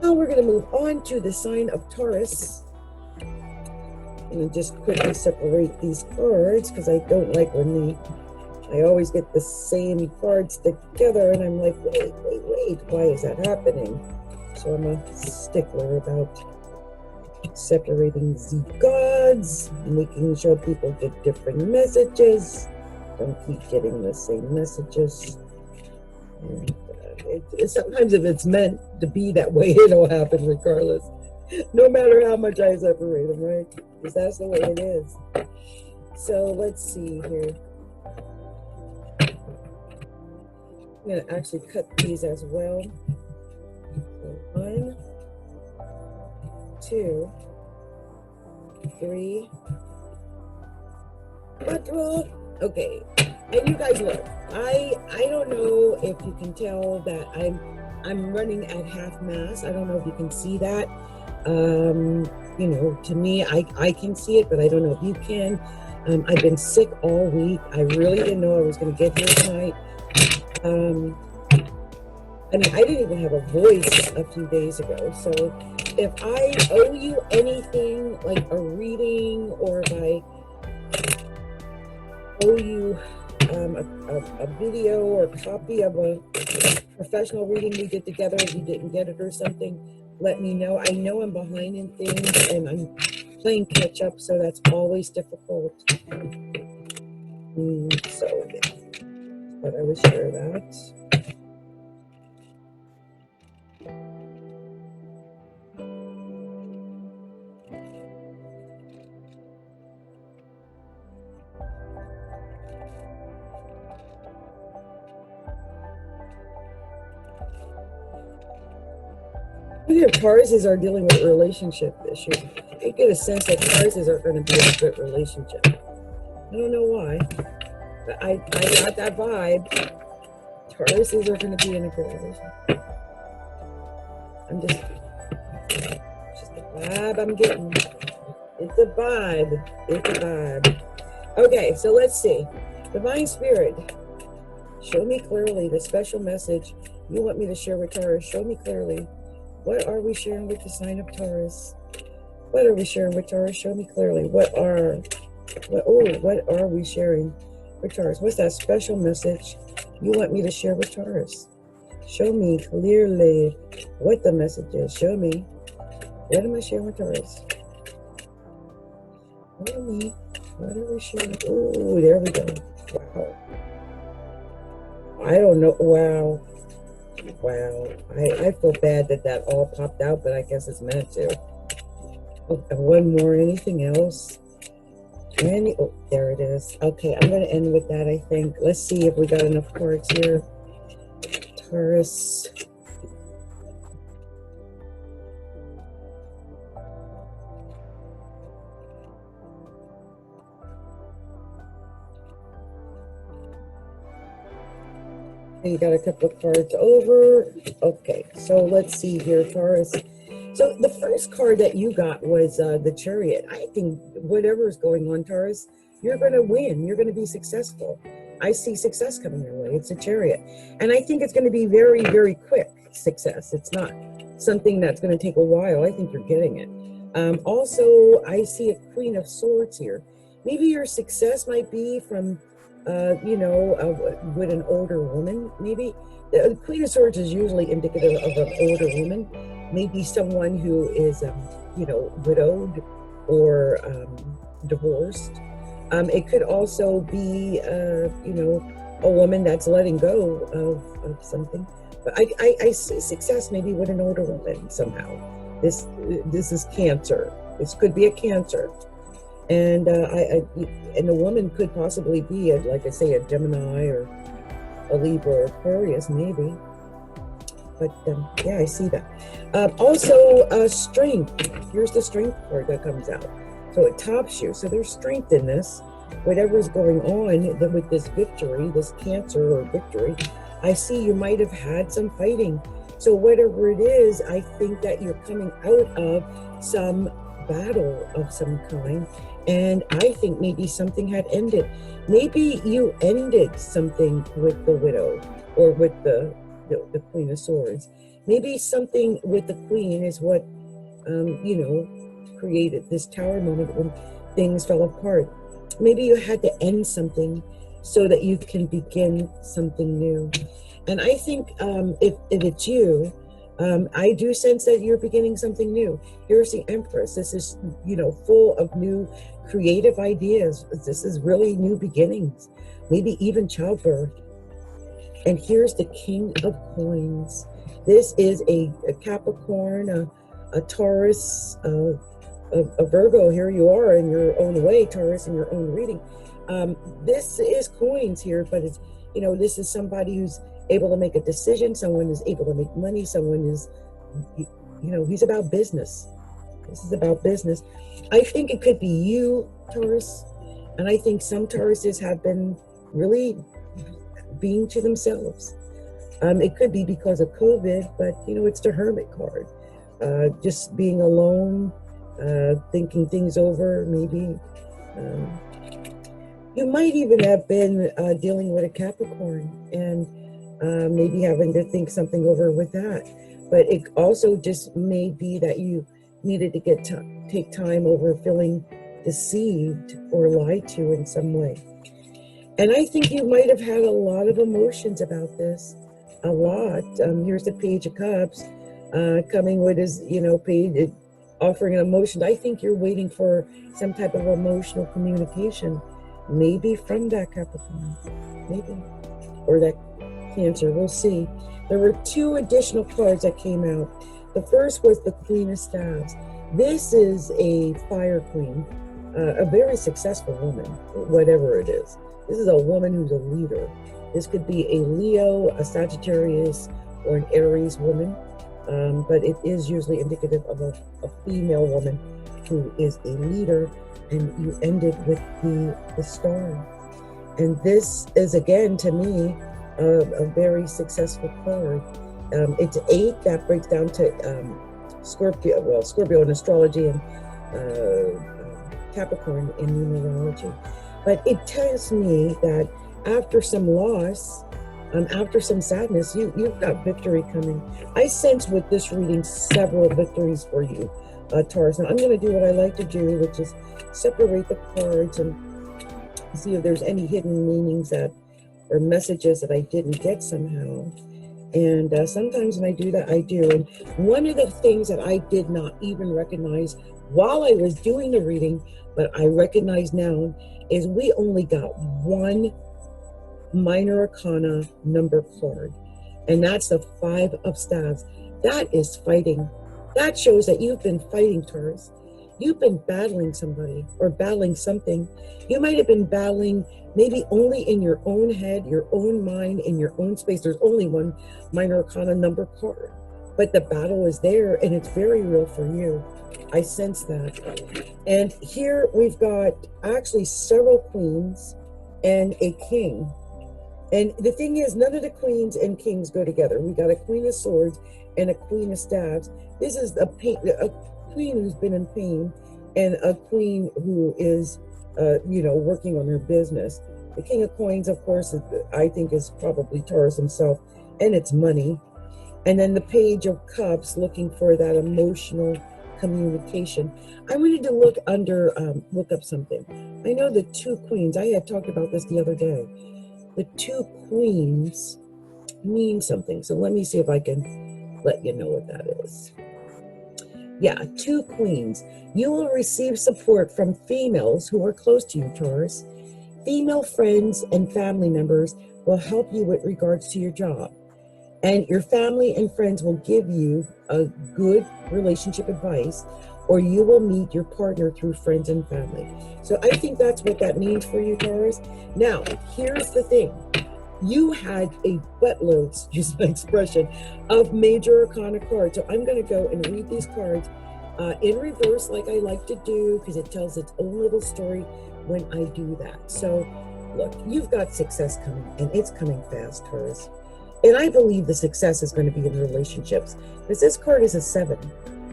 Now we're going to move on to the sign of Taurus. And just quickly separate these cards because I don't like when I always get the same cards together and I'm like, wait, why is that happening? So I'm a stickler about separating the gods, making sure people get different messages, don't keep getting the same messages. And, sometimes if it's meant to be that way, it'll happen regardless, no matter how much I separate them, right? Because that's the way it is. So let's see here. I'm going to actually cut these as well. So 1, 2, 3, 4. Okay. And you guys look, I don't know if you can tell that I'm running at half mast. I don't know if you can see that. You know, to me, I can see it, but I don't know if you can. I've been sick all week. I really didn't know I was going to get here tonight. I mean, I didn't even have a voice a few days ago. So if I owe you anything, like a reading, or if I owe you a video or a copy of a professional reading we did together, if you didn't get it or something, let me know. I know I'm behind in things and I'm playing catch up, so that's always difficult. So, but I would share that. Tauruses are dealing with relationship issues. I get a sense that Tauruses are going to be in a good relationship. I don't know why, but I got that vibe. Tauruses are going to be in a good relationship. I'm just the vibe I'm getting. It's a vibe. It's a vibe. Okay, so let's see. Divine Spirit, show me clearly the special message you want me to share with Taurus. Show me clearly. What are we sharing with the sign of Taurus? What are we sharing with Taurus? Show me clearly. What are we sharing with Taurus? What's that special message you want me to share with Taurus? Show me clearly what the message is. Show me. What am I sharing with Taurus? Show me. What are we sharing? Oh, there we go. Wow. I don't know. Wow. I feel bad that all popped out, but I guess it's meant to. Oh, one more. Anything else? Oh, there it is. Okay, I'm going to end with that, I think. Let's see if we got enough cards here. Taurus. You got a couple of cards over. Okay, so let's see here, Taurus. So the first card that you got was the Chariot. I think whatever is going on, Taurus, you're going to win. You're going to be successful. I see success coming your way. It's a Chariot. And I think it's going to be very, very quick success. It's not something that's going to take a while. I think you're getting it. Also, I see a Queen of Swords here. Maybe your success might be from with an older woman, maybe. The Queen of Swords is usually indicative of an older woman, maybe someone who is, widowed or divorced. It could also be, a woman that's letting go of something. But I see success maybe with an older woman somehow. This is Cancer. This could be a Cancer. And and the woman could possibly be, like I say, a Gemini or a Libra or Aquarius, maybe. But yeah, I see that. Also, strength. Here's the strength card that comes out. So it tops you. So there's strength in this. Whatever's going on with this victory, this Cancer or victory, I see you might have had some fighting. So whatever it is, I think that you're coming out of some battle of some kind. And I think maybe something had ended. Maybe you ended something with the widow or with the Queen of Swords. Maybe something with the Queen is what, created this Tower moment when things fell apart. Maybe you had to end something so that you can begin something new. And I think if it's you, I do sense that you're beginning something new. Here's the Empress. This is, full of new creative ideas. This is really new beginnings, maybe even childbirth. And here's the King of Coins. This is a Capricorn, a Taurus, a Virgo. Here you are in your own way, Taurus, in your own reading. This is coins here, but it's, this is somebody who's able to make a decision. Someone is able to make money. Someone is, he's about business. This is about business. I think it could be you, Taurus. And I think some Tauruses have been really being to themselves. It could be because of COVID, but it's the Hermit card. Just being alone, thinking things over, maybe. You might even have been dealing with a Capricorn and maybe having to think something over with that. But it also just may be that you needed to take time over feeling deceived or lied to in some way. And I think you might have had a lot of emotions about this. A lot. Here's the Page of Cups coming with his, page, offering an emotion. I think you're waiting for some type of emotional communication, maybe from that Capricorn, maybe, or that Cancer. We'll see. There were two additional cards that came out. The first was the Queen of Staves. This is a fire queen, a very successful woman, whatever it is. This is a woman who's a leader. This could be a Leo, a Sagittarius, or an Aries woman, but it is usually indicative of a female woman who is a leader, and you ended with the Star. And this is, again, to me, a very successful card. It's 8, that breaks down to Scorpio in astrology and Capricorn in numerology. But it tells me that after some loss, after some sadness, you've got victory coming. I sense with this reading several victories for you, Taurus. Now I'm going to do what I like to do, which is separate the cards and see if there's any hidden meanings or messages that I didn't get somehow. And sometimes when I do that, I do. And one of the things that I did not even recognize while I was doing the reading, but I recognize now, is we only got one minor arcana number card. And that's the 5 of Staves. That is fighting. That shows that you've been fighting, Taurus. You've been battling somebody or battling something. You might have been battling maybe only in your own head, your own mind, in your own space. There's only one minor arcana number card, but the battle is there and it's very real for you. I sense that. And here we've got actually several queens and a king. And the thing is, none of the queens and kings go together. We got a Queen of Swords and a Queen of Staves. This is a queen who's been in pain and a queen who is, working on her business. The King of Coins, of course, I think is probably Taurus himself, and it's money. And then the Page of Cups, looking for that emotional communication. I wanted to look up something. I know the 2 queens, I had talked about this the other day. The 2 queens mean something. So let me see if I can let you know what that is. Yeah, 2 queens. You will receive support from females who are close to you, Taurus. Female friends and family members will help you with regards to your job. And your family and friends will give you a good relationship advice, or you will meet your partner through friends and family. So I think that's what that means for you, Taurus. Now, here's the thing. You had a buttload, excuse my expression, of major arcana cards. So I'm going to go and read these cards in reverse like I like to do, because it tells its own little story when I do that. So look, you've got success coming, and it's coming fast, Taurus. And I believe the success is going to be in relationships, because this card is a 7.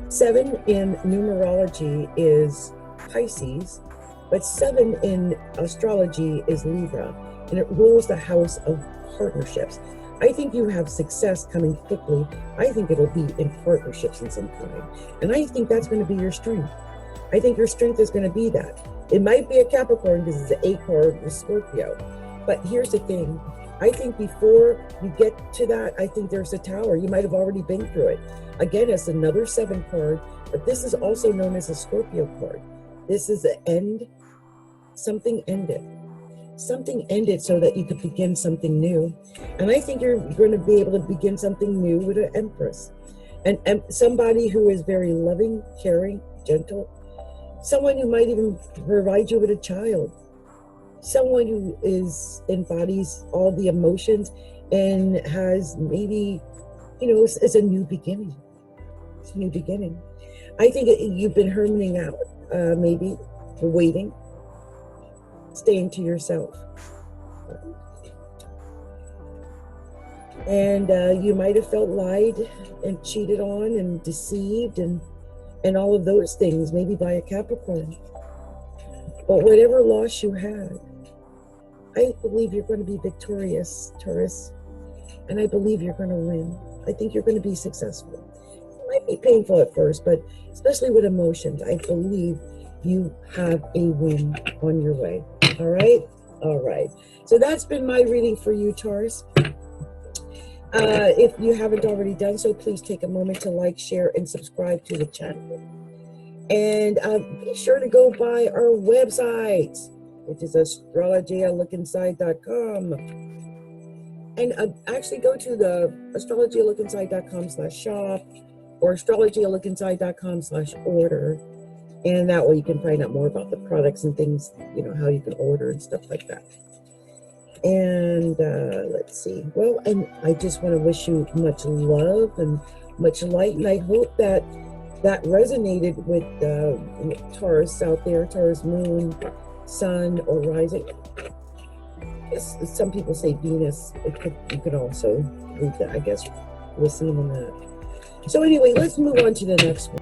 7 in numerology is Pisces, but 7 in astrology is Libra, and it rules the house of partnerships. I think you have success coming quickly. I think it'll be in partnerships in some kind. And I think that's going to be your strength. I think your strength is going to be that. It might be a Capricorn because it's an 8 card with Scorpio. But here's the thing. I think before you get to that, I think there's a Tower. You might have already been through it. Again, it's another 7 card, but this is also known as a Scorpio card. This is the end. Something ended. Something ended so that you could begin something new. And I think you're going to be able to begin something new with an Empress. And somebody who is very loving, caring, gentle. Someone who might even provide you with a child. Someone who embodies all the emotions and has maybe, it's a new beginning. It's a new beginning. I think you've been hermiting out, maybe waiting, staying to yourself. And you might have felt lied and cheated on and deceived and all of those things, maybe by a Capricorn. But whatever loss you had, I believe you're going to be victorious, Taurus. And I believe you're going to win. I think you're going to be successful. It might be painful at first, but especially with emotions, I believe you have a win on your way. All right? All right. So that's been my reading for you, Taurus. If you haven't already done so, please take a moment to like, share, and subscribe to the channel. And be sure to go by our website, which is astrologyaLookInside.com. And actually go to the astrologyaLookInside.com/shop or astrologyaLookInside.com/order. And that way you can find out more about the products and things, how you can order and stuff like that. And let's see. Well, and I just want to wish you much love and much light. And I hope that resonated with Taurus out there, Taurus moon, sun, or rising. Some people say Venus. You could also read that, I guess, listen on that. So anyway, let's move on to the next one.